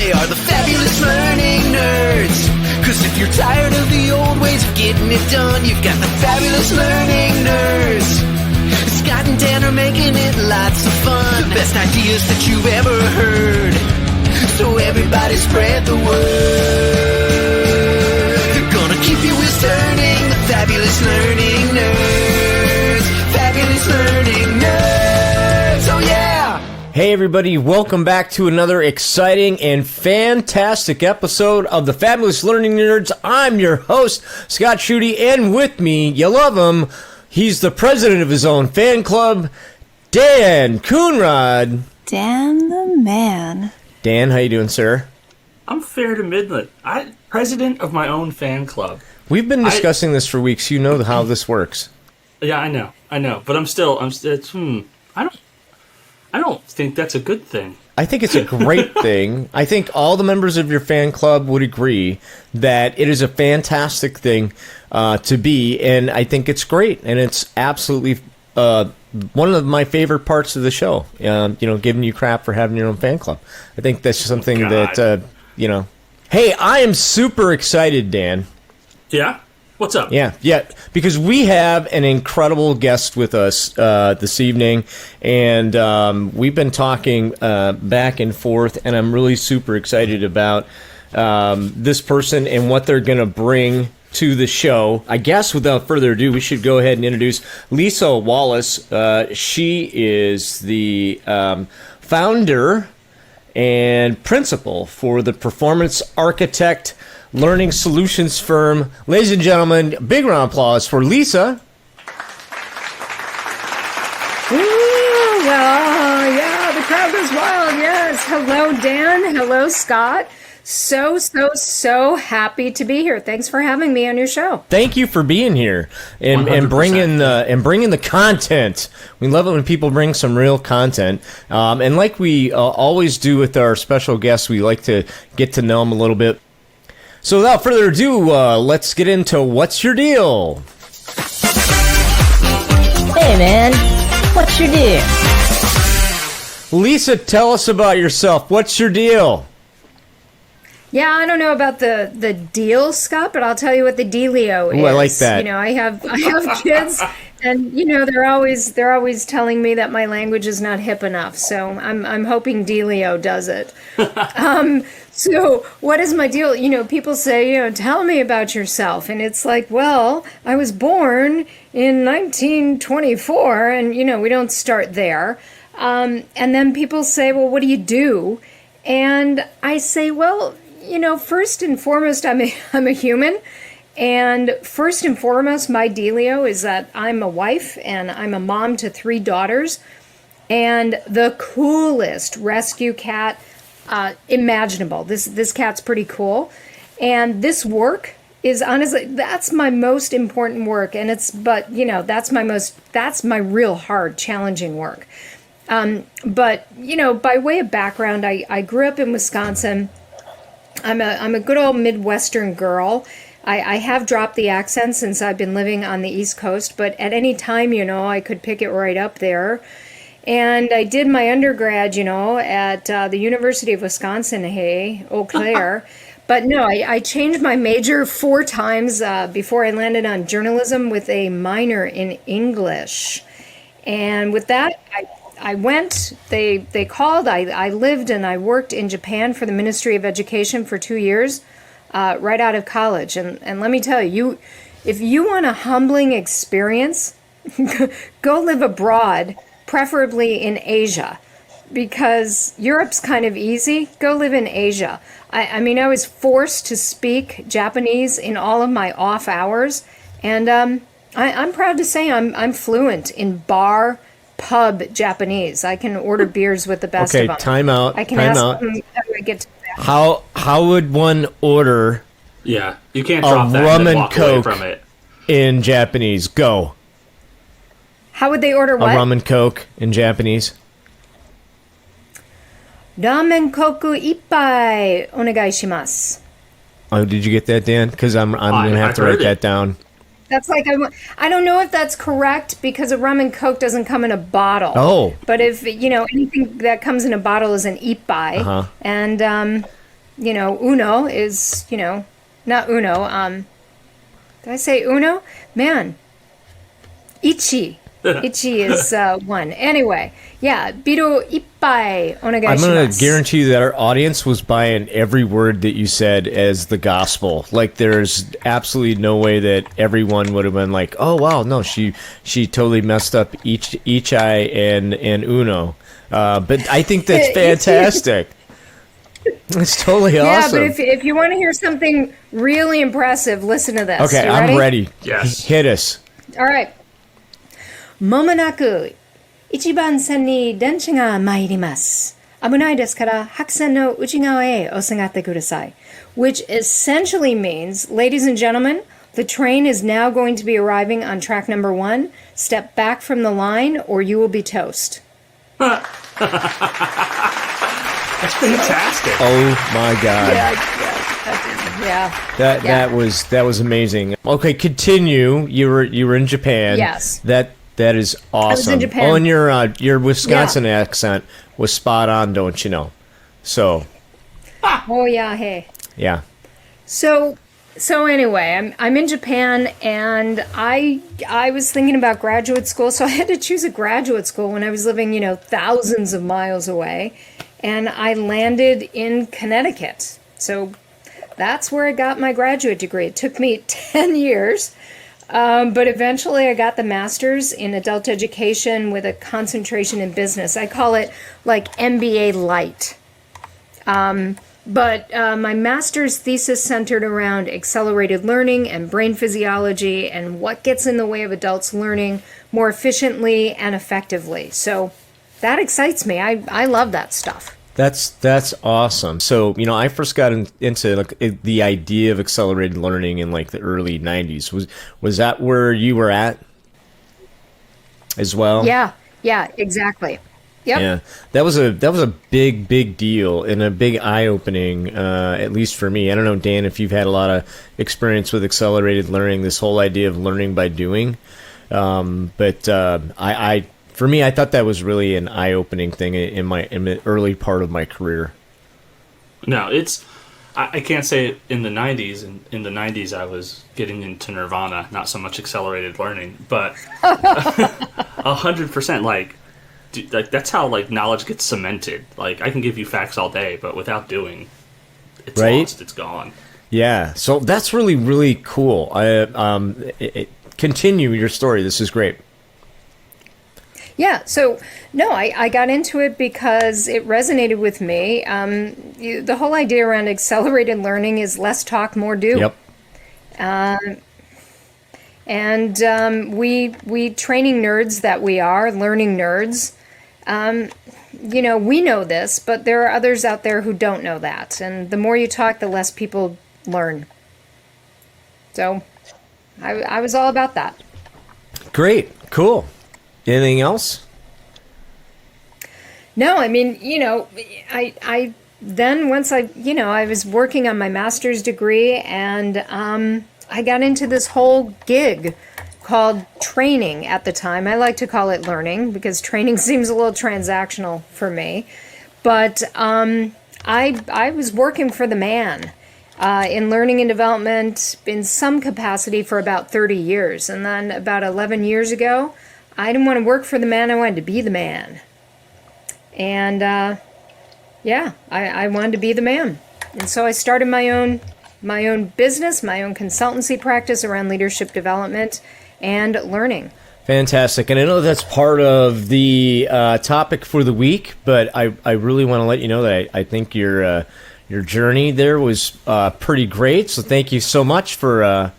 They are the fabulous learning nerds. Cause if you're tired of the old ways of getting it done, you've got the fabulous learning nerds. Scott and Dan are making it lots of fun. The best ideas that you've ever heard. So everybody spread the word. They're gonna keep you discerning. The fabulous learning nerds. Fabulous learning nerds. Oh yeah! Hey everybody, welcome back to another exciting and fantastic episode of the Fabulous Learning Nerds. I'm your host, Scott Schutte, and with me, you love him, he's the president of his own fan club, Dan Coonrod. Dan the man. Dan, how you doing, sir? I'm fair to middling. I'm president of my own fan club. We've been discussing this for weeks. You know how this works. Yeah, I know. But I don't think that's a good thing. I think it's a great thing. I think all the members of your fan club would agree that it is a fantastic thing to be, and I think it's great, and it's absolutely one of my favorite parts of the show. Giving you crap for having your own fan club. I think that's something that Hey, I am super excited, Dan. Yeah? What's up? Yeah, because we have an incredible guest with us this evening, and we've been talking back and forth, and I'm really super excited about this person and what they're going to bring to the show. I guess without further ado, we should go ahead and introduce Leesa Wallace. She is the founder and principal for the Performance Architect learning solutions firm. Ladies and gentlemen, big round of applause for Leesa. Ooh, well, yeah, the crowd goes wild, yes. Hello, Dan. Hello, Scott. So happy to be here. Thanks for having me on your show. Thank you for being here and bringing the content. We love it when people bring some real content. And like we always do with our special guests, we like to get to know them a little bit. So without further ado, let's get into What's Your Deal? Hey man, what's your deal? Leesa, tell us about yourself. What's your deal? Yeah, I don't know about the deal, Scott, but I'll tell you what the dealio is. Ooh, I like that. I have kids, and they're always telling me that my language is not hip enough. So I'm hoping dealio does it. So what is my deal? People say, tell me about yourself. And it's like, well, I was born in 1924, and, we don't start there. And then people say, well, what do you do? And I say, well, first and foremost, I'm a human. And first and foremost, my dealio is that I'm a wife and I'm a mom to 3 daughters and the coolest rescue cat imaginable. This cat's pretty cool. And this work is honestly, that's my most important work. And that's my real hard, challenging work. But by way of background, I grew up in Wisconsin. I'm a good old Midwestern girl. I have dropped the accent since I've been living on the East Coast, but at any time, I could pick it right up there. And I did my undergrad, at the University of Wisconsin, Eau Claire. But no, I changed my major 4 times before I landed on journalism with a minor in English. And with that, I went, they called, I lived and I worked in Japan for the Ministry of Education for 2 years, right out of college. And let me tell you, if you want a humbling experience, go live abroad, preferably in Asia, because Europe's kind of easy. Go live in Asia. I was forced to speak Japanese in all of my off hours, and I'm proud to say I'm fluent in pub Japanese. I can order beers with the best of them. Okay, time out. I can ask them how do I get to that. How would one order? Yeah, you can't drop that rum and then and walk Coke away from it. In Japanese? Go. How would they order what? A rum and Coke in Japanese. Ramen koku ippai onegai shimasu. Oh, did you get that, Dan? Because I'm gonna have to write that down. That's like, I don't know if that's correct because a rum and Coke doesn't come in a bottle. Oh. But if, anything that comes in a bottle is an ippai. Uh-huh. And uno is, not uno. Did I say uno? Man, ichi. Ichi is one. Anyway, yeah, biro ippai onegai I'm going to shimasu. guarantee you that our audience was buying every word that you said as the gospel. Like, there's absolutely no way that everyone would have been like, "Oh wow, no, she totally messed up ichai and uno." But I think that's fantastic. It's totally awesome. Yeah, but if you want to hear something really impressive, listen to this. Okay, You I'm ready. Yes. Hit us. All right. まもなく一番線に電車が参ります。危ないですから白線の内側へお下がってください。Which essentially means, ladies and gentlemen, the train is now going to be arriving on track number 1. Step back from the line or you will be toast. That's fantastic. Oh my God. Yeah. That was amazing. Okay, continue. You were in Japan. Yes. That is awesome. I was in Japan. Oh, and your Wisconsin accent was spot on, don't you know? So. Oh yeah, hey. Yeah. So anyway, I'm in Japan, and I was thinking about graduate school, so I had to choose a graduate school when I was living, thousands of miles away, and I landed in Connecticut. So that's where I got my graduate degree. It took me 10 years, but eventually I got the master's in adult education with a concentration in business. I call it like MBA light. But my master's thesis centered around accelerated learning and brain physiology and what gets in the way of adults learning more efficiently and effectively. So that excites me. I love that stuff. That's awesome. So, I first got into the idea of accelerated learning in the early 90s. Was that where you were at as well? Yeah, exactly. Yep. Yeah, that was a big deal and a big eye-opening, at least for me. I don't know, Dan, if you've had a lot of experience with accelerated learning, this whole idea of learning by doing. But for me, I thought that was really an eye-opening thing in the early part of my career. No, I can't say it in the 90s. In the 90s, I was getting into nirvana, not so much accelerated learning, but 100%, that's how knowledge gets cemented. I can give you facts all day, but without doing, it's lost. It's gone. Yeah, so that's really, really cool. Continue your story. This is great. Yeah, so no, I got into it because it resonated with me. The whole idea around accelerated learning is less talk, more do. Yep. And we training nerds that we are, learning nerds. We know this, but there are others out there who don't know that. And the more you talk, the less people learn. So I was all about that. Great. Cool. Anything else? No, I mean, I then once I was working on my master's degree, and I got into this whole gig called training at the time. I like to call it learning because training seems a little transactional for me. But I was working for the man in learning and development in some capacity for about 30 years. And then about 11 years ago, I didn't want to work for the man, I wanted to be the man. And I wanted to be the man. And so I started my own business, my own consultancy practice around leadership development and learning. Fantastic. And I know that's part of the topic for the week, but I really want to let you know that I think your journey there was pretty great. So thank you so much for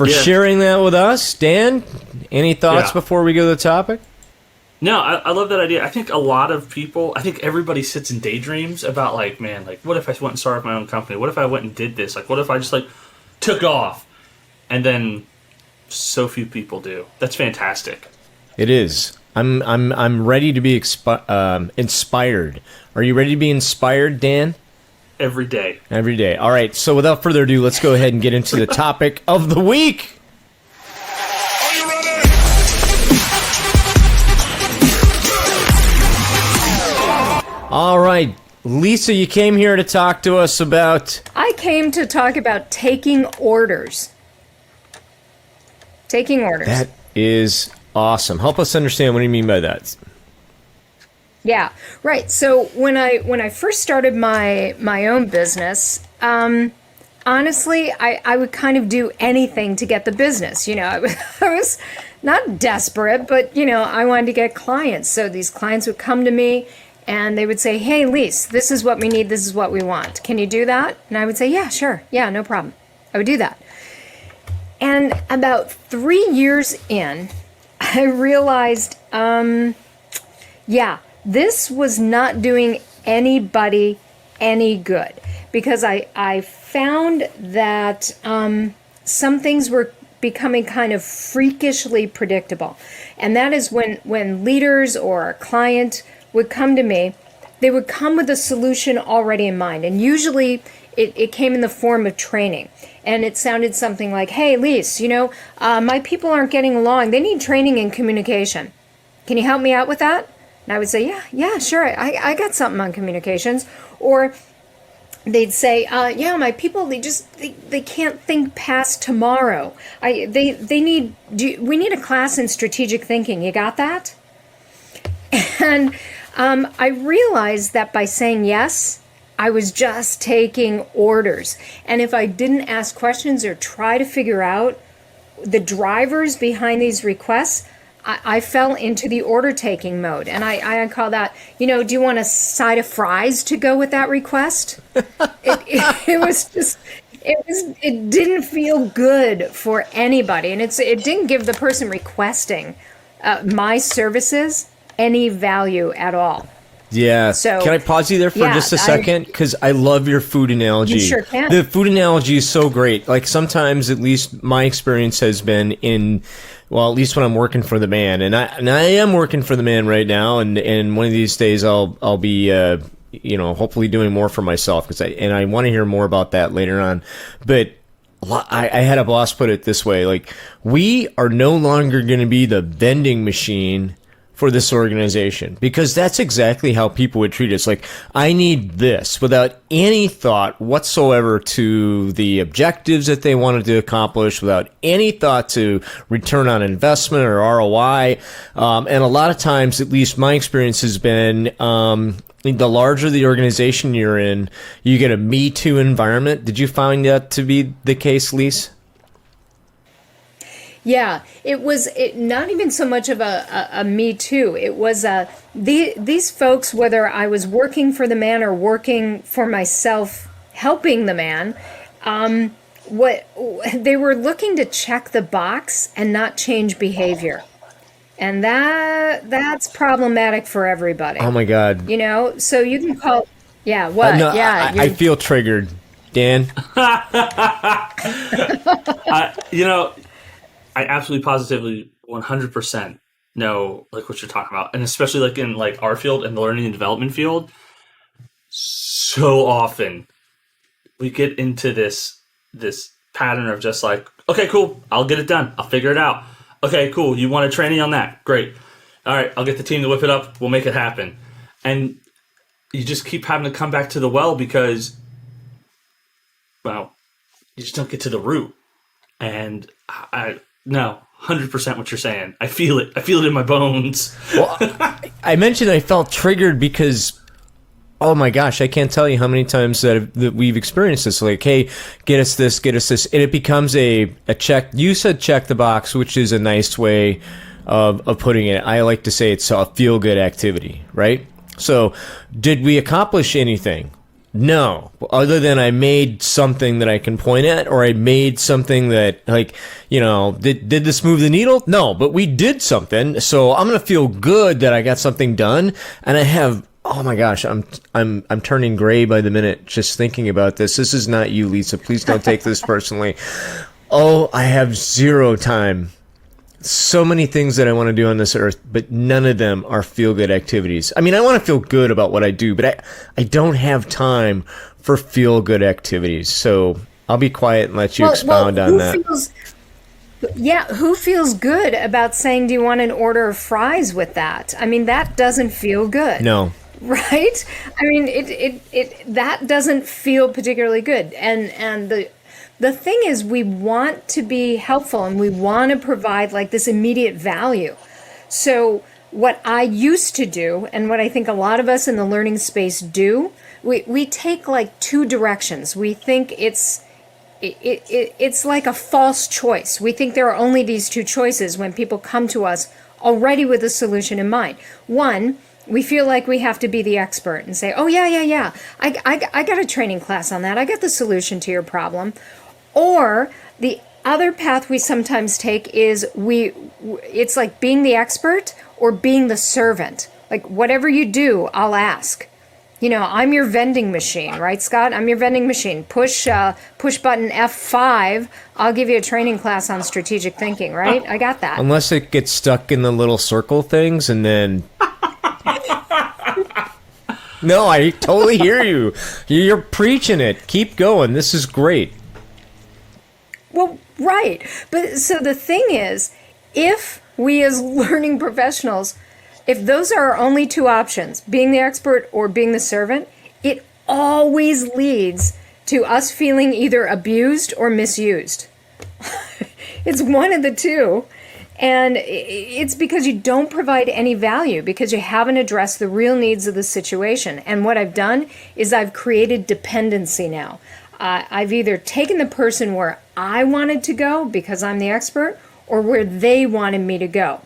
sharing that with us. Dan, any thoughts before we go to the topic? No, I love that idea. I think a lot of people, everybody sits and daydreams about what if I went and started my own company? What if I went and did this? What if I just took off? And then so few people do. That's fantastic. It is. I'm ready to be inspired. Are you ready to be inspired, Dan? Every day. Every day. All right. So without further ado, let's go ahead and get into the topic of the week. All right, Leesa, you came here to talk to us about... I came to talk about taking orders. Taking orders. That is awesome. Help us understand, what do you mean by that? Yeah, right. So when I first started my own business, honestly, I would kind of do anything to get the business. You know, I was not desperate, but, you know, I wanted to get clients. So these clients would come to me and they would say, hey, Leesa, this is what we need. This is what we want. Can you do that? And I would say, yeah, sure. Yeah, no problem. I would do that. And about 3 years in, I realized, this was not doing anybody any good, because I found that some things were becoming kind of freakishly predictable. And that is when leaders or a client would come to me, they would come with a solution already in mind. And usually it came in the form of training. And it sounded something like, hey, Leesa, you know, my people aren't getting along. They need training in communication. Can you help me out with that? And I would say, yeah, sure. I got something on communications. Or they'd say, my people, they can't think past tomorrow. We need a class in strategic thinking. You got that? And I realized that by saying yes, I was just taking orders. And if I didn't ask questions or try to figure out the drivers behind these requests, I fell into the order taking mode. And I call that, you know, do you want a side of fries to go with that request? It didn't feel good for anybody. And it didn't give the person requesting my services any value at all. Yeah. So, can I pause you there for just a second? Because I love your food analogy. You sure can. The food analogy is so great. Like, sometimes, at least my experience has been at least when I'm working for the man, and I am working for the man right now, and one of these days I'll be hopefully doing more for myself, because I want to hear more about that later on. But I had a boss put it this way: like, we are no longer going to be the vending machine for this organization, because that's exactly how people would treat us. Like, I need this, without any thought whatsoever to the objectives that they wanted to accomplish, without any thought to return on investment or ROI. And a lot of times, at least my experience has been, the larger the organization you're in, you get a Me Too environment. Did you find that to be the case, Leesa? Yeah, it was not even so much of a Me Too. It was these folks, whether I was working for the man or working for myself, helping the man, what they were looking to check the box and not change behavior, and that's problematic for everybody. Oh my God! You know, so you can call, what? No, I feel triggered, Dan. I absolutely, positively, 100% know like what you're talking about, and especially like in like our field and the learning and development field. So often we get into this pattern of just like, okay, cool, I'll get it done, I'll figure it out. Okay, cool, you want a training on that? Great. All right, I'll get the team to whip it up. We'll make it happen. And you just keep having to come back to the well because, well, you just don't get to the root. And no, 100% what you're saying. I feel it. I feel it in my bones. Well, I mentioned I felt triggered because, oh my gosh, I can't tell you how many times that we've experienced this. Like, hey, get us this, and it becomes a check. You said check the box, which is a nice way of putting it. I like to say it's a feel-good activity, right? So, did we accomplish anything? No, other than I made something that I can point at, or I made something that, like, you know, did this move the needle? No, but we did something, so I'm gonna feel good that I got something done. And I have, oh my gosh, I'm turning gray by the minute just thinking about this. This is not you, Leesa. Please don't take this personally. Oh, I have zero time. So many things that I want to do on this earth, but none of them are feel-good activities. I mean, I want to feel good about what I do, but I don't have time for feel-good activities. So I'll be quiet and let you expound on that. Who feels good about saying, do you want an order of fries with that? I mean, that doesn't feel good. No. Right? I mean, it that doesn't feel particularly good. And the thing is, we want to be helpful and we want to provide like this immediate value. So what I used to do, and what I think a lot of us in the learning space do, we take like two directions. We think it's like a false choice. We think there are only these two choices when people come to us already with a solution in mind. One, we feel like we have to be the expert and say, oh, yeah. I got a training class on that. I got the solution to your problem. Or the other path we sometimes take is it's like being the expert or being the servant. Like, whatever you do, I'll ask. You know, I'm your vending machine, right, Scott? I'm your vending machine. Push button F5. I'll give you a training class on strategic thinking, right? I got that. Unless it gets stuck in the little circle things and then... No, I totally hear you. You're preaching it. Keep going. This is great. Well, right. But so the thing is, if we as learning professionals, if those are our only two options, being the expert or being the servant, it always leads to us feeling either abused or misused. It's one of the two. And it's because you don't provide any value, because you haven't addressed the real needs of the situation. And what I've done is I've created dependency now. I've either taken the person where I wanted to go because I'm the expert, or where they wanted me to go.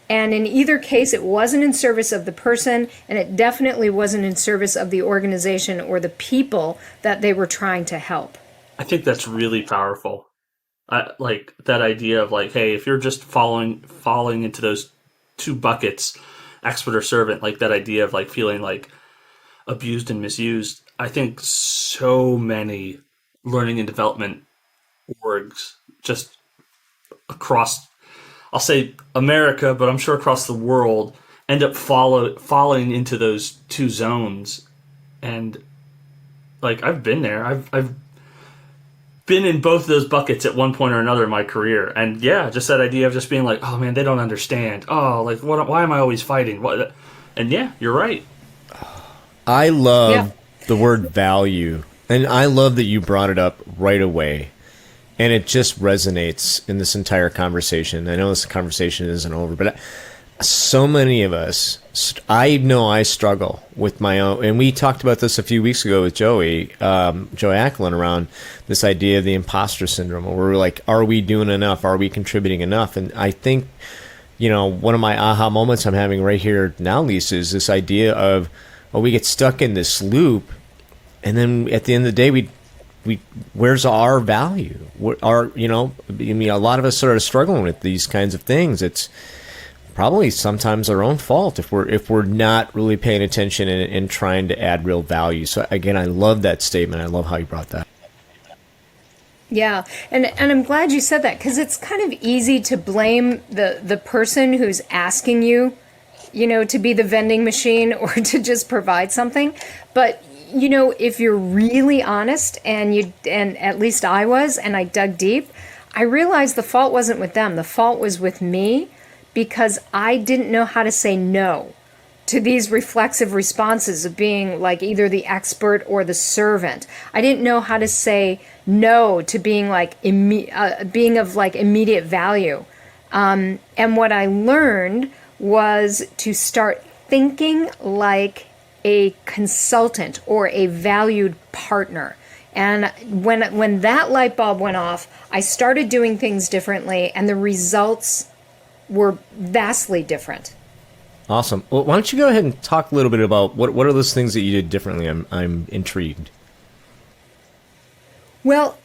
And in either case, it wasn't in service of the person, and it definitely wasn't in service of the organization or the people that they were trying to help. I think that's really powerful. Like that idea of like, hey, if you're just falling into those two buckets, expert or servant, like that idea of like feeling like abused and misused. I think so many learning and development orgs just across, I'll say America, but I'm sure across the world, end up falling into those two zones. And like, I've been there. I've been in both of those buckets at one point or another in my career. And yeah, just that idea of just being like, oh man, they don't understand. Oh, like why am I always fighting? What? And yeah, you're right. I love the word value. And I love that you brought it up right away. And it just resonates in this entire conversation. I know this conversation isn't over, but so many of us, I know I struggle with my own, and we talked about this a few weeks ago with Joey Acklin around this idea of the imposter syndrome, where we're like, are we doing enough? Are we contributing enough? And I think, you know, one of my aha moments I'm having right here now, Leesa, is this idea of, well, we get stuck in this loop, and then at the end of the day, we where's our value? I mean, a lot of us sort of struggling with these kinds of things. It's probably sometimes our own fault if we're not really paying attention and trying to add real value. So again, I love that statement. I love how you brought that. Yeah, and I'm glad you said that, because it's kind of easy to blame the person who's asking you, you know, to be the vending machine or to just provide something. But you know, if you're really honest, and at least I was, and I dug deep, I realized the fault wasn't with them. The fault was with me, because I didn't know how to say no to these reflexive responses of being like either the expert or the servant. I didn't know how to say no to being like being of like immediate value. And what I learned was to start thinking like a consultant or a valued partner. And when that light bulb went off, I started doing things differently, and the results were vastly different. Awesome. Well, why don't you go ahead and talk a little bit about what are those things that you did differently? I'm intrigued. Well,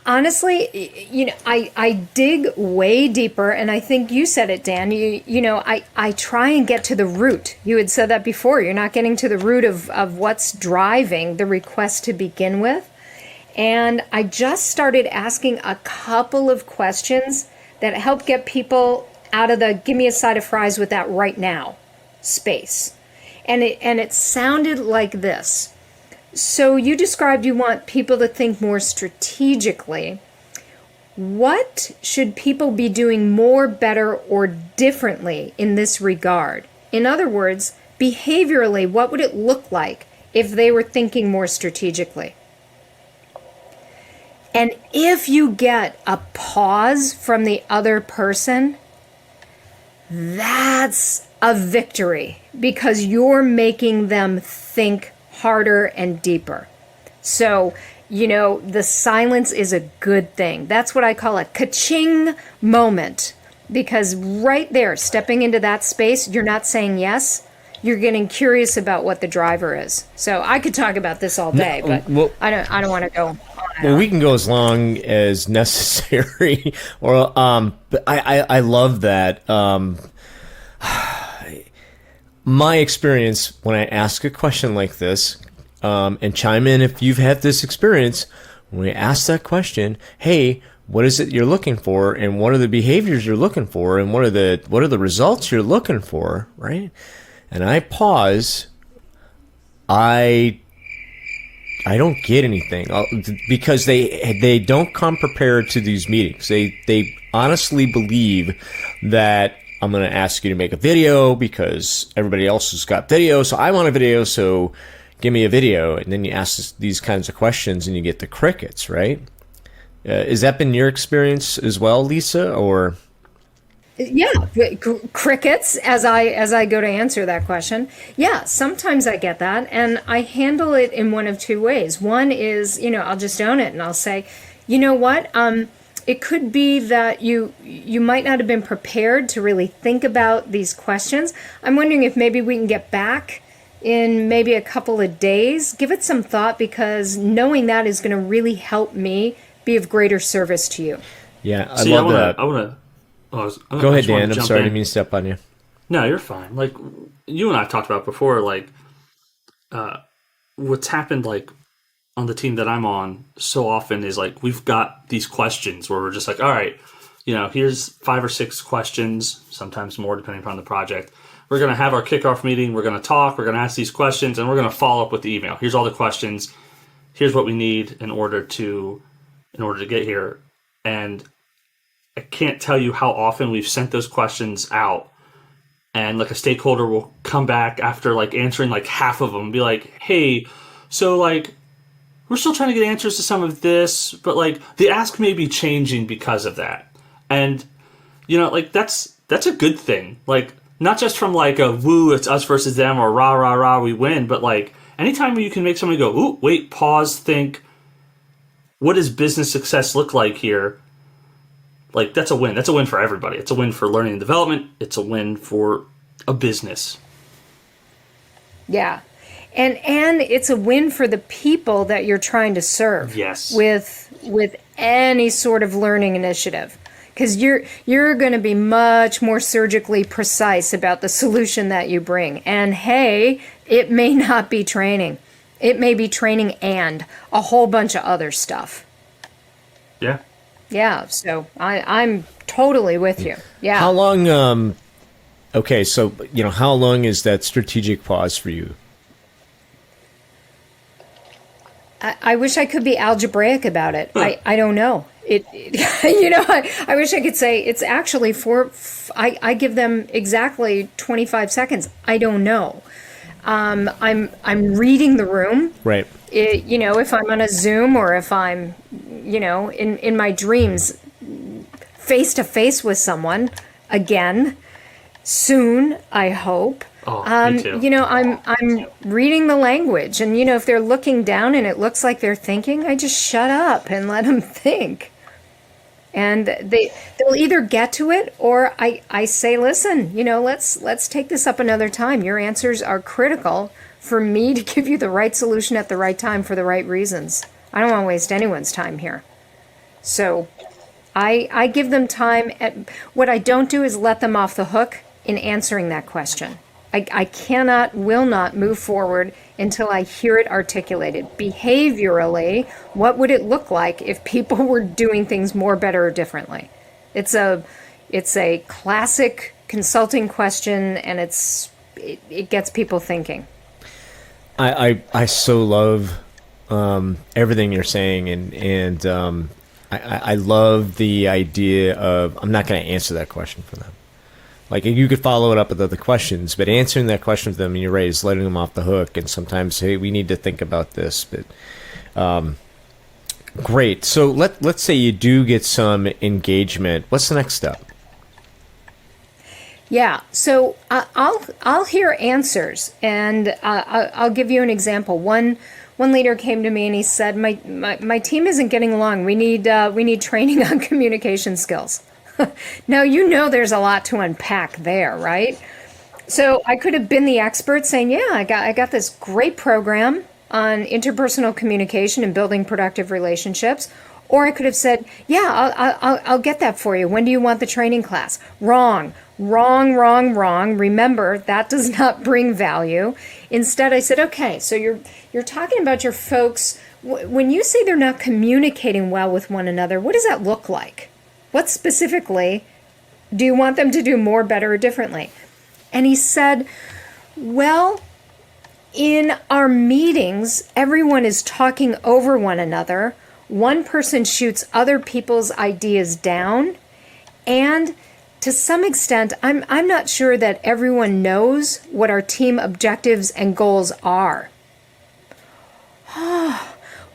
honestly, you know, I dig way deeper, and I think you said it, Dan. You know, I try and get to the root. You had said that before. You're not getting to the root of what's driving the request to begin with. And I just started asking a couple of questions that help get people out of the give me a side of fries with that right now space. And it sounded like this. So you described you want people to think more strategically. What should people be doing more, better, or differently in this regard? In other words, behaviorally, what would it look like if they were thinking more strategically? And if you get a pause from the other person, that's a victory, because you're making them think harder and deeper. So, the silence is a good thing. That's what I call a ka-ching moment, because right there, stepping into that space, you're not saying yes. You're getting curious about what the driver is. So I could talk about this all day, but I don't want to go. Well, we can go as long as necessary. Or, but I love that. My experience when I ask a question like this, and chime in if you've had this experience, when we ask that question, hey, what is it you're looking for, and what are the behaviors you're looking for, and what are the results you're looking for, right? And I pause. I don't get anything because they don't come prepared to these meetings. They honestly believe that I'm going to ask you to make a video because everybody else has got video, so I want a video, so give me a video. And then you ask these kinds of questions and you get the crickets, right? Has that been your experience as well, Leesa, or? Yeah, crickets as I go to answer that question. Yeah, sometimes I get that, and I handle it in one of two ways. One is, I'll just own it and I'll say, you know what? It could be that you might not have been prepared to really think about these questions. I'm wondering if maybe we can get back in maybe a couple of days. Give it some thought, because knowing that is going to really help me be of greater service to you. Yeah, I love that. Go ahead, Dan. I'm sorry, I didn't mean to step on you. No, you're fine. Like, you and I talked about before, like, what's happened, like, on the team that I'm on so often is, like, we've got these questions where we're just like, all right, here's 5 or 6 questions, sometimes more depending upon the project. We're going to have our kickoff meeting. We're going to talk. We're going to ask these questions, and we're going to follow up with the email. Here's all the questions. Here's what we need in order to get here. And I can't tell you how often we've sent those questions out, and like a stakeholder will come back after like answering like half of them and be like, hey, so like we're still trying to get answers to some of this, but like the ask may be changing because of that. And like that's a good thing. Like, not just from like a woo, it's us versus them, or rah rah rah, we win, but like anytime you can make somebody go, ooh, wait, pause, think, what does business success look like here? Like, that's a win. That's a win for everybody. It's a win for learning and development. It's a win for a business. Yeah. And it's a win for the people that you're trying to serve. Yes. With any sort of learning initiative. Because you're going to be much more surgically precise about the solution that you bring. And hey, it may not be training. It may be training and a whole bunch of other stuff. Yeah. Yeah, so I'm totally with you. Yeah. How long, okay, so, how long is that strategic pause for you? I wish I could be algebraic about it. I don't know. I wish I could say it's actually I give them exactly 25 seconds. I don't know. I'm reading the room. Right. If I'm on a Zoom, or if I'm, in my dreams, face to face with someone again soon, I hope. Oh, me too. I'm reading the language, and if they're looking down and it looks like they're thinking, I just shut up and let them think. And they'll either get to it, or I say, listen, let's take this up another time. Your answers are critical for me to give you the right solution at the right time for the right reasons. I don't want to waste anyone's time here. So I give them time. What I don't do is let them off the hook in answering that question. I will not move forward until I hear it articulated. Behaviorally, what would it look like if people were doing things more, better, or differently? It's a classic consulting question, and it gets people thinking. I so love everything you're saying, and I love the idea of I'm not going to answer that question for them. Like you could follow it up with other questions, but answering that question to them, you're right, is letting them off the hook. And sometimes, hey, we need to think about this. But great. So let's say you do get some engagement. What's the next step? Yeah, so I'll hear answers, and I'll give you an example. One leader came to me and he said, "My team isn't getting along. We need training on communication skills." Now there's a lot to unpack there, right? So I could have been the expert saying, "Yeah, I got this great program on interpersonal communication and building productive relationships." Or I could have said, "Yeah, I'll get that for you. When do you want the training class?" Wrong. Remember, that does not bring value. Instead, I said, "Okay, so you're talking about your folks. When you say they're not communicating well with one another, what does that look like? What specifically do you want them to do more, better, or differently?" And he said, "Well, in our meetings, everyone is talking over one another. One person shoots other people's ideas down, and to some extent, I'm not sure that everyone knows what our team objectives and goals are."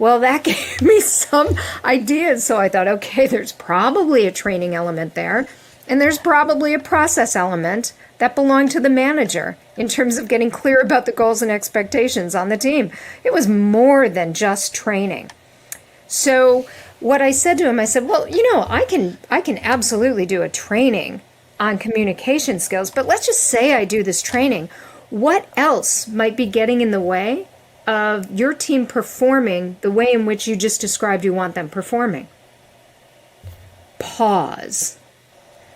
Well, that gave me some ideas. So I thought, okay, there's probably a training element there, and there's probably a process element that belonged to the manager in terms of getting clear about the goals and expectations on the team. It was more than just training. So what I said to him, I said, "Well, I can absolutely do a training on communication skills, but let's just say I do this training. What else might be getting in the way of your team performing the way in which you just described you want them performing?" Pause.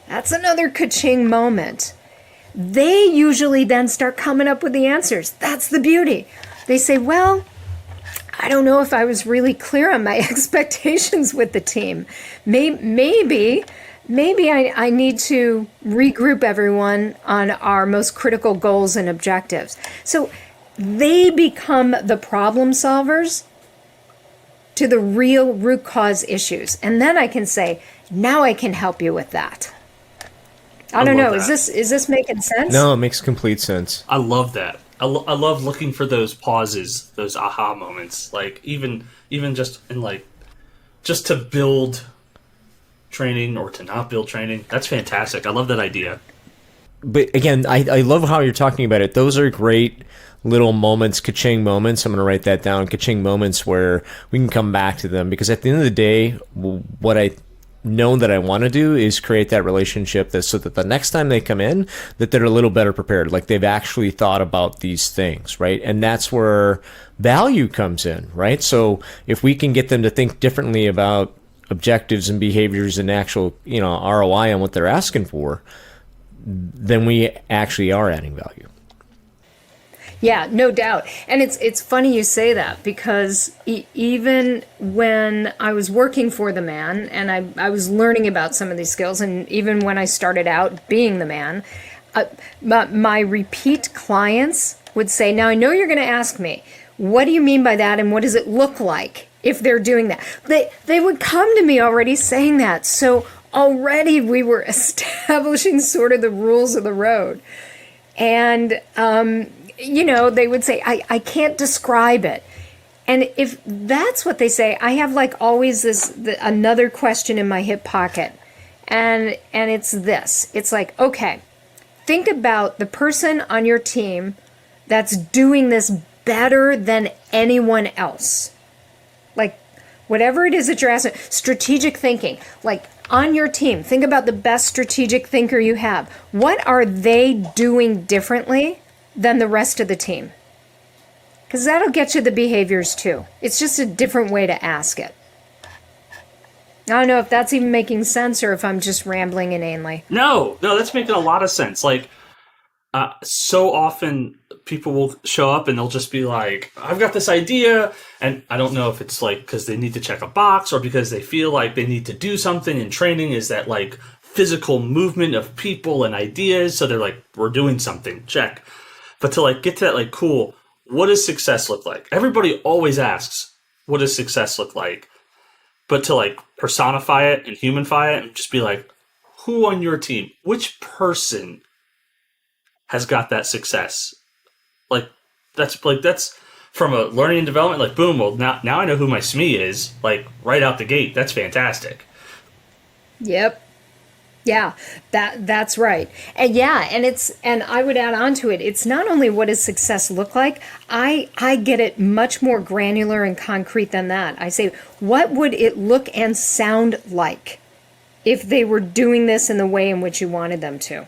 That's another ka-ching moment. They usually then start coming up with the answers. That's the beauty. They say, "Well, I don't know if I was really clear on my expectations with the team. Maybe I need to regroup everyone on our most critical goals and objectives." So they become the problem solvers to the real root cause issues. And then I can say, "Now I can help you with that." I don't know. Is this making sense? No, it makes complete sense. I love that. I love looking for those pauses, those aha moments. Like even just just to build training or to not build training. That's fantastic. I love that idea. But again, I love how you're talking about it. Those are great little moments, ka-ching moments. I'm going to write that down, ka-ching moments where we can come back to them. Because at the end of the day, what I know that I want to do is create that relationship so that the next time they come in, that they're a little better prepared, like they've actually thought about these things, right? And that's where value comes in, right? So if we can get them to think differently about objectives and behaviors and actual, ROI on what they're asking for, then we actually are adding value. Yeah, no doubt. And it's funny you say that, because even when I was working for the man and I was learning about some of these skills, and even when I started out being the man, my repeat clients would say, "Now I know you're going to ask me, what do you mean by that, and what does it look like if they're doing that?" They would come to me already saying that. So already we were establishing sort of the rules of the road. And they would say, I can't describe it. And if that's what they say, I have always another question in my hip pocket. And it's this. It's like, okay, think about the person on your team that's doing this better than anyone else. Like whatever it is that you're asking, strategic thinking, on your team, think about the best strategic thinker you have. What are they doing differently than the rest of the team? Because that'll get you the behaviors too. It's just a different way to ask it. I don't know if that's even making sense or if I'm just rambling inanely. No, that's making a lot of sense. So often people will show up and they'll just be like, "I've got this idea," and I don't know if it's because they need to check a box or because they feel like they need to do something, and training is that physical movement of people and ideas. So they're like, "We're doing something, check." But to get to that, cool, what does success look like? Everybody always asks, what does success look like? But to personify it and humanify it and just be like, who on your team, which person has got that success. That's from a learning and development, like, boom, well, now I know who my SME is, like, right out the gate. That's fantastic. Yep. Yeah, that's right. And and I would add on to it, it's not only what does success look like, I get it much more granular and concrete than that. I say, what would it look and sound like if they were doing this in the way in which you wanted them to?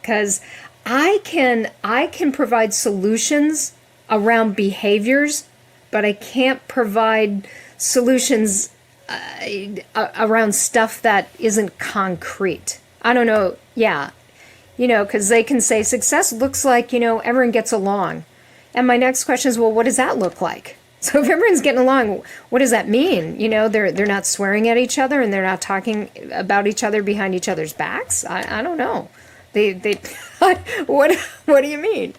Because I can provide solutions around behaviors, but I can't provide solutions around stuff that isn't concrete. I don't know. Yeah. Because they can say success looks like, everyone gets along. And my next question is, well, what does that look like? So if everyone's getting along, what does that mean? They're not swearing at each other and they're not talking about each other behind each other's backs. I don't know. They what do you mean?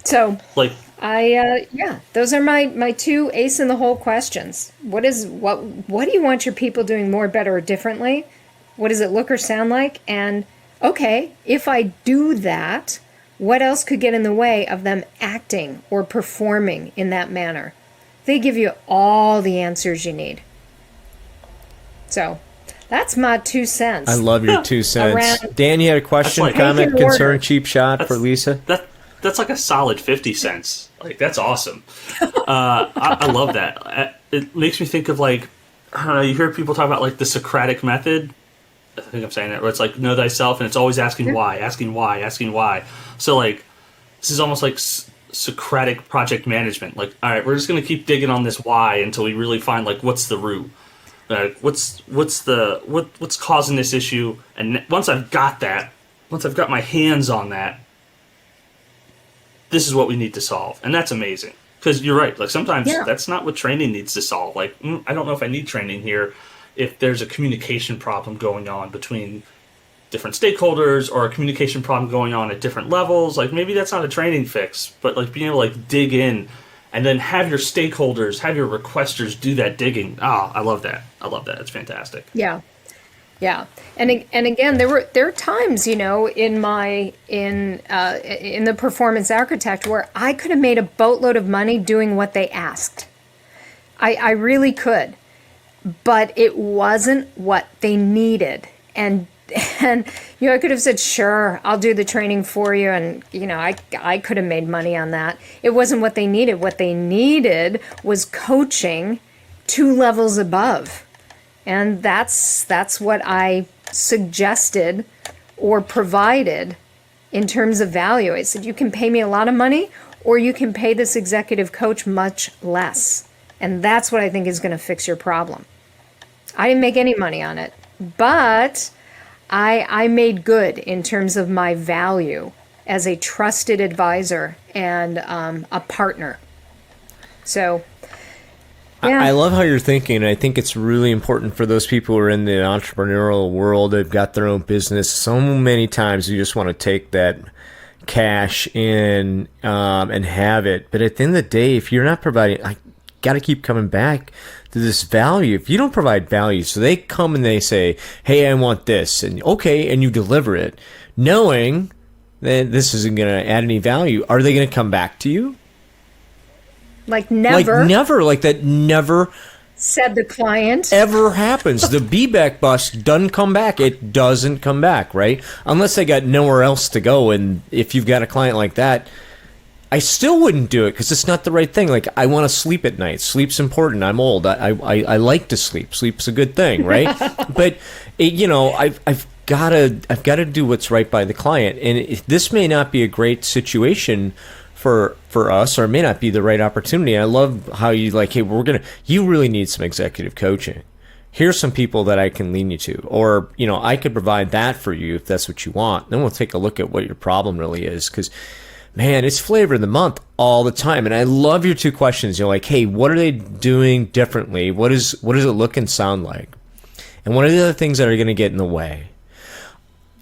So those are my two ace in the hole questions. What do you want your people doing more, better, or differently? What does it look or sound like? And okay, if I do that, what else could get in the way of them acting or performing in that manner? They give you all the answers you need. So that's my 2 cents. I love your 2 cents. Dan, you had a question, comment, concern, cheap shot for Leesa? That's like a solid 50 cents. Like, that's awesome. I love that. It makes me think of, like, I don't know, you hear people talk about, like, the Socratic method. I think I'm saying that, where it's like, know thyself, and it's always asking why, asking why, asking why. So, like, this is almost like Socratic project management. Like, all right, we're just going to keep digging on this why until we really find, like, what's the root. What's causing this issue? And once I've got my hands on that, this is what we need to solve. And that's amazing. Because you're right. Like, sometimes that's not what training needs to solve. Like, I don't know if I need training here if there's a communication problem going on between different stakeholders, or a communication problem going on at different levels. Like, maybe that's not a training fix, but, like, being able to, like, dig in and then have your stakeholders, have your requesters do that digging. I love that. It's fantastic. Yeah. Yeah, and again, there are times, in the performance architect where I could have made a boatload of money doing what they asked. I really could, but it wasn't what they needed, and I could have said, sure, I'll do the training for you, and I could have made money on that. It wasn't what they needed. What they needed was coaching 2 levels above. And that's what I suggested or provided in terms of value. I said, you can pay me a lot of money, or you can pay this executive coach much less. And that's what I think is going to fix your problem. I didn't make any money on it, but I made good in terms of my value as a trusted advisor and a partner. So... yeah. I love how you're thinking. I think it's really important for those people who are in the entrepreneurial world, they've got their own business. So many times you just want to take that cash in and have it. But at the end of the day, if you're not providing, I got to keep coming back to this value. If you don't provide value, so they come and they say, hey, I want this. And okay, and you deliver it, knowing that this isn't going to add any value. Are they going to come back to you? Like never. Like that never said the client. Ever happens. The be-back bus doesn't come back. It doesn't come back, right? Unless they got nowhere else to go. And if you've got a client like that, I still wouldn't do it because it's not the right thing. Like, I want to sleep at night. Sleep's important. I'm old. I like to sleep. Sleep's a good thing, right? But I've got to do what's right by the client. And this may not be a great situation for us, or it may not be the right opportunity. I love how you like, hey, you really need some executive coaching. Here's some people that I can lean you to, or, I could provide that for you if that's what you want. Then we'll take a look at what your problem really is. Because, man, it's flavor of the month all the time. And I love your 2 questions. You're like, hey, what are they doing differently? What does it look and sound like? And what are the other things that are going to get in the way?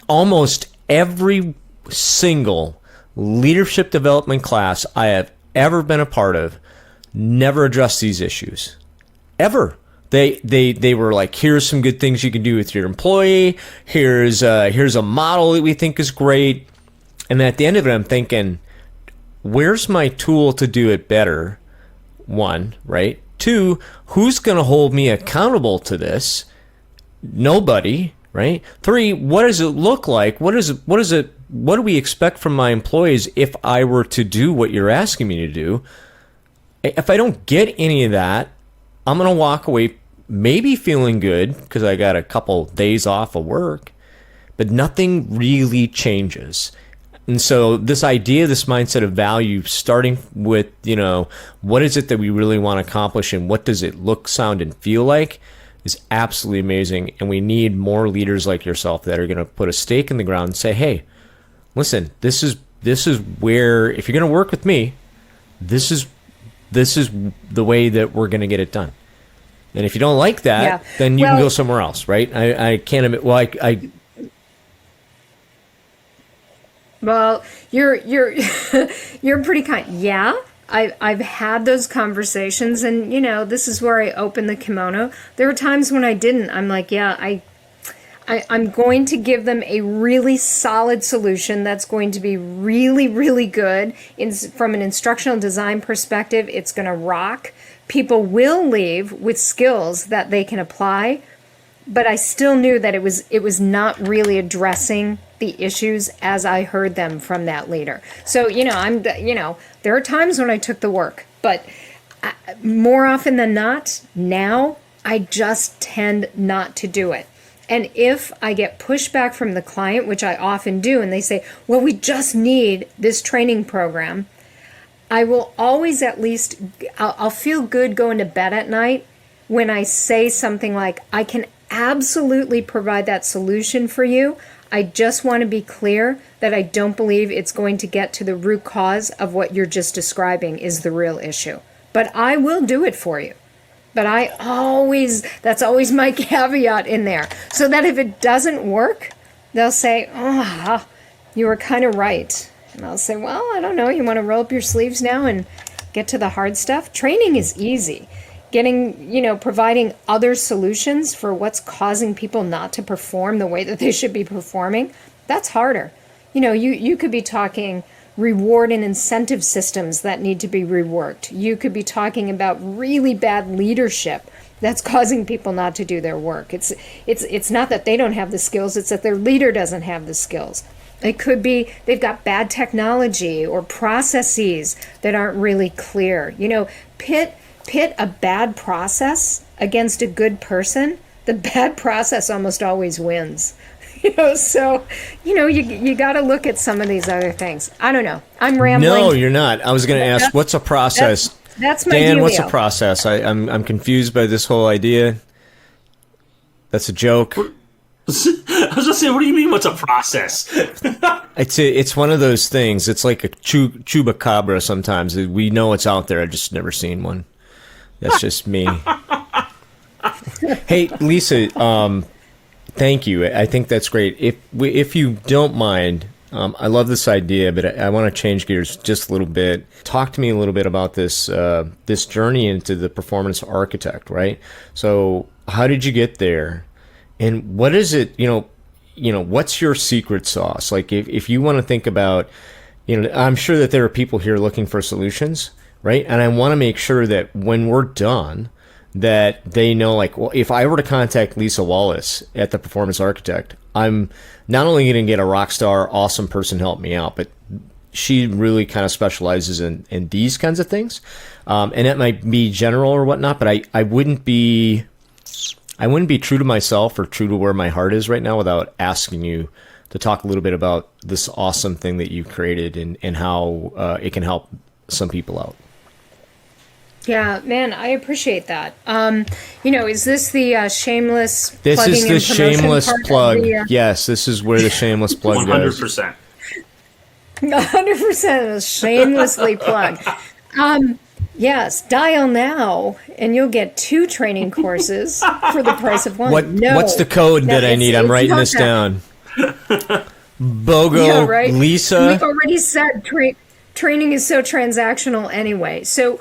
Almost every single leadership development class I have ever been a part of never addressed these issues. Ever. They were like, here's some good things you can do with your employee. Here's a model that we think is great. And at the end of it, I'm thinking, where's my tool to do it better? One, right? Two, who's going to hold me accountable to this? Nobody, right? Three, what does it look like? What do we expect from my employees if I were to do what you're asking me to do? If I don't get any of that, I'm going to walk away maybe feeling good because I got a couple days off of work, but nothing really changes. And so this idea, this mindset of value, starting with, what is it that we really want to accomplish and what does it look, sound, and feel like is absolutely amazing. And we need more leaders like yourself that are going to put a stake in the ground and say, hey, listen, this is where, if you're going to work with me, this is the way that we're going to get it done. And if you don't like that, then you can go somewhere else, right? I can't admit, Well, you're you're pretty kind. Yeah, I've had those conversations, and this is where I open the kimono. There were times when I didn't. I'm like, I'm going to give them a really solid solution that's going to be really, really good. From an instructional design perspective, it's going to rock. People will leave with skills that they can apply, but I still knew that it was not really addressing the issues as I heard them from that leader. So, there are times when I took the work, but more often than not, now I just tend not to do it. And if I get pushback from the client, which I often do, and they say, well, we just need this training program, I will always I'll feel good going to bed at night when I say something like, I can absolutely provide that solution for you. I just want to be clear that I don't believe it's going to get to the root cause of what you're just describing is the real issue. But I will do it for you. But that's always my caveat in there. So that if it doesn't work, they'll say, oh, you were kind of right. And I'll say, well, I don't know. You want to roll up your sleeves now and get to the hard stuff? Training is easy. Providing other solutions for what's causing people not to perform the way that they should be performing, that's harder. You could be talking reward and incentive systems that need to be reworked. You could be talking about really bad leadership that's causing people not to do their work. It's not that they don't have the skills, it's that their leader doesn't have the skills. It could be they've got bad technology or processes that aren't really clear. Pit a bad process against a good person, the bad process almost always wins. So you got to look at some of these other things. I don't know. I'm rambling. No, you're not. I was going to ask, what's a process? That's my Dan, dealio. what's a process? I'm confused by this whole idea. That's a joke. I was just saying, what do you mean, what's a process? It's one of those things. It's like a chupacabra sometimes. We know it's out there. I've just never seen one. That's just me. Hey, Leesa, thank you. I think that's great. If you don't mind, I love this idea, but I want to change gears just a little bit. Talk to me a little bit about this journey into the performance architect, right? So how did you get there? And what is it, what's your secret sauce? Like if you want to think about, I'm sure that there are people here looking for solutions, right? And I want to make sure that when we're done, that they know, like, well, if I were to contact Leesa Wallace at the Performance Architect, I'm not only going to get a rock star, awesome person help me out, but she really kind of specializes in these kinds of things. And that might be general or whatnot, but I wouldn't be true to myself or true to where my heart is right now without asking you to talk a little bit about this awesome thing that you created and how it can help some people out. Yeah, man, I appreciate that. Is this the shameless This plugging is the and promotion shameless part of plug. the, Yes, this is where the shameless plug goes. 100%. 100% is shamelessly plug. Yes, dial now, and you'll get 2 training courses for the price of one. What's the code that I need? I'm writing this down. BOGO, Yeah, right? Leesa. We've already said training is so transactional anyway. So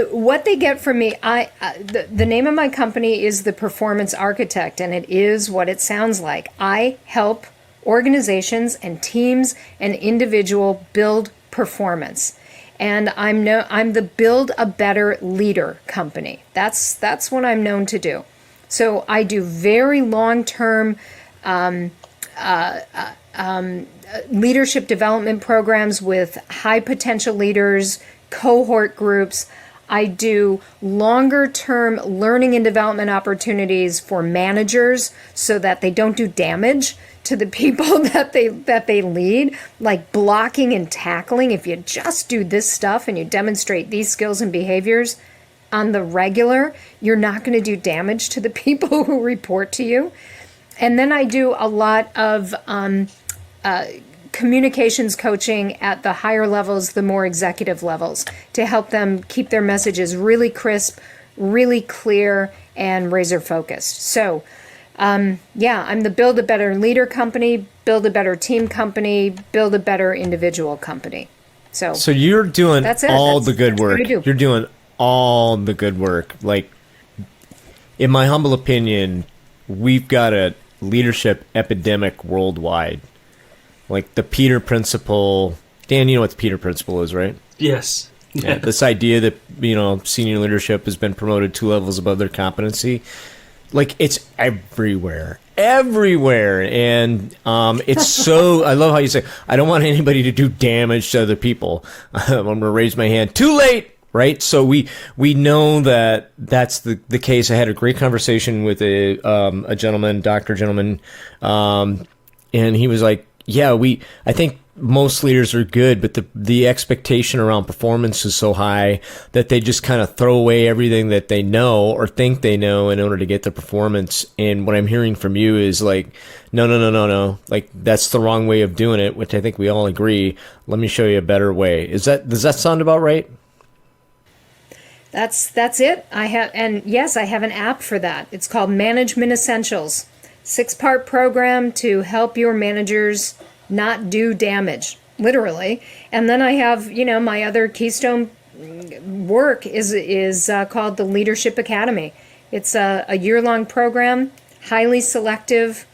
what they get from me, the name of my company is the Performance Architect, and it is what it sounds like. I help organizations and teams and individual build performance. And I'm the Build a Better Leader company. That's what I'm known to do. So I do very long-term leadership development programs with high potential leaders, cohort groups. I do longer term learning and development opportunities for managers so that they don't do damage to the people that they lead, like blocking and tackling. If you just do this stuff and you demonstrate these skills and behaviors on the regular, you're not going to do damage to the people who report to you. And then I do a lot of communications coaching at the higher levels, the more executive levels, to help them keep their messages really crisp, really clear, and razor focused. So, I'm the Build a Better Leader company, Build a Better Team company, Build a Better Individual company. So you're doing all the good that's work. what I do. You're doing all the good work. Like, in my humble opinion, we've got a leadership epidemic worldwide. Like the Peter Principle. Dan, you know what the Peter Principle is, right? Yes. Yeah, this idea that, senior leadership has been promoted 2 levels above their competency. Like, it's everywhere. And it's so, I love how you say, I don't want anybody to do damage to other people. I'm going to raise my hand. Too late! Right? So we know that that's the case. I had a great conversation with a gentleman, and he was like, yeah, I think most leaders are good, but the expectation around performance is so high that they just kind of throw away everything that they know or think they know in order to get the performance. And what I'm hearing from you is like, no. Like, that's the wrong way of doing it, which I think we all agree. Let me show you a better way. Does that sound about right? That's it. I have an app for that. It's called Management Essentials. 6-part program to help your managers not do damage, literally. And then I have, my other keystone work is called the Leadership Academy. It's a year-long program, highly selective,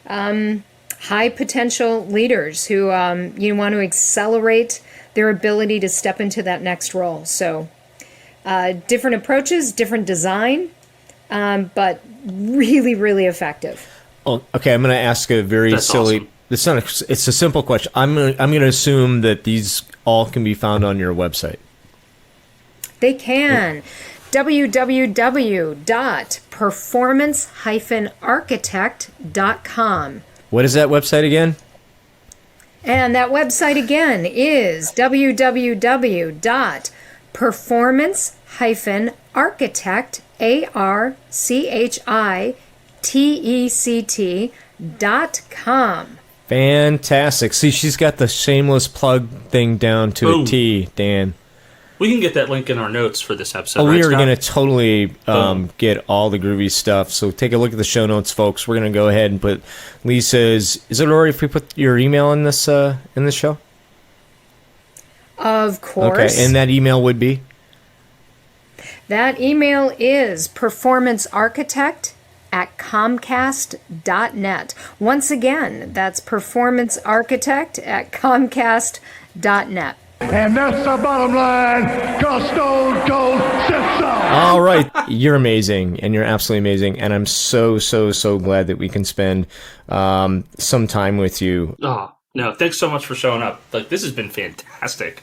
high potential leaders who you want to accelerate their ability to step into that next role. So different approaches, different design, but really, really effective. Oh, okay, I'm going to ask a very silly. Awesome. It's a simple question. I'm going to assume that these all can be found on your website. They can. www.performance-architect.com. What is that website again? And that website again is www.performance-architect.com. Fantastic. See, she's got the shameless plug thing down to Boom. a T, Dan. We can get that link in our notes for this episode. Oh, right, we are Scott? going to totally get all the groovy stuff. So take a look at the show notes, folks. We're going to go ahead and put Leesa's. Is it all right if we put your email in this show? Of course. Okay, and that email would be? That email is performancearchitect@comcast.net. Once again, that's performancearchitect@comcast.net. And that's the bottom line, because Stone Cold said so. All right. You're amazing, and you're absolutely amazing, and I'm so glad that we can spend some time with you. Oh, no, thanks so much for showing up. Like, this has been fantastic.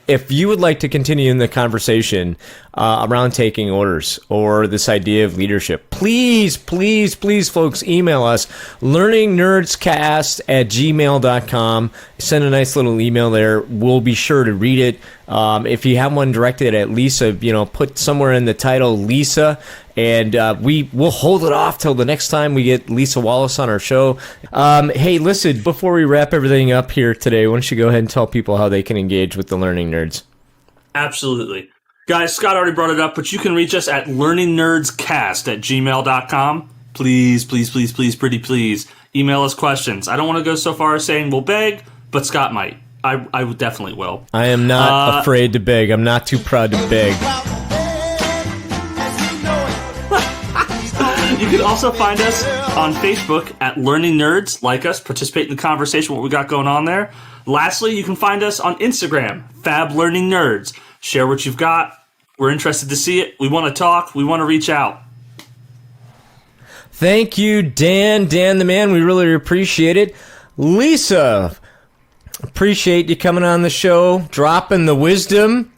If you would like to continue in the conversation around taking orders or this idea of leadership, please, folks, email us, learningnerdscast@gmail.com. Send a nice little email there. We'll be sure to read it. If you have one directed at Leesa, put somewhere in the title Leesa, and we'll hold it off till the next time we get Leesa Wallace on our show. Hey, listen, before we wrap everything up here today, why don't you go ahead and tell people how they can engage with the Learning Nerds? Absolutely. Guys, Scott already brought it up, but you can reach us at learningnerdscast@gmail.com. Please, pretty please, email us questions. I don't want to go so far as saying we'll beg, but Scott might. I definitely will. I am not afraid to beg. I'm not too proud to beg. You can also find us on Facebook at Learning Nerds. Like us, participate in the conversation, what we got going on there. Lastly, you can find us on Instagram, Fab Learning Nerds. Share what you've got. We're interested to see it. We want to talk. We want to reach out. Thank you, Dan. Dan the man, we really appreciate it. Leesa, appreciate you coming on the show, dropping the wisdom.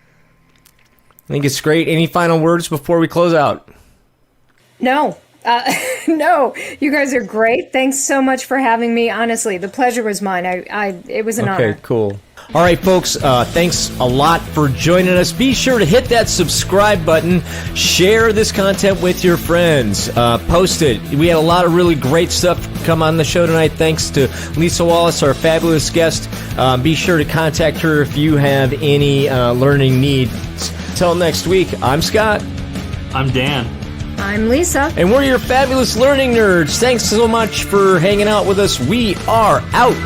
I think it's great. Any final words before we close out? No. No, you guys are great. Thanks so much for having me. Honestly, the pleasure was mine. It was an honor. Okay, cool. All right, folks, thanks a lot for joining us. Be sure to hit that subscribe button. Share this content with your friends. Post it. We had a lot of really great stuff come on the show tonight. Thanks to Leesa Wallace, our fabulous guest. Be sure to contact her if you have any learning needs. Till next week, I'm Scott. I'm Dan. I'm Leesa. And we're your fabulous learning nerds. Thanks so much for hanging out with us. We are out.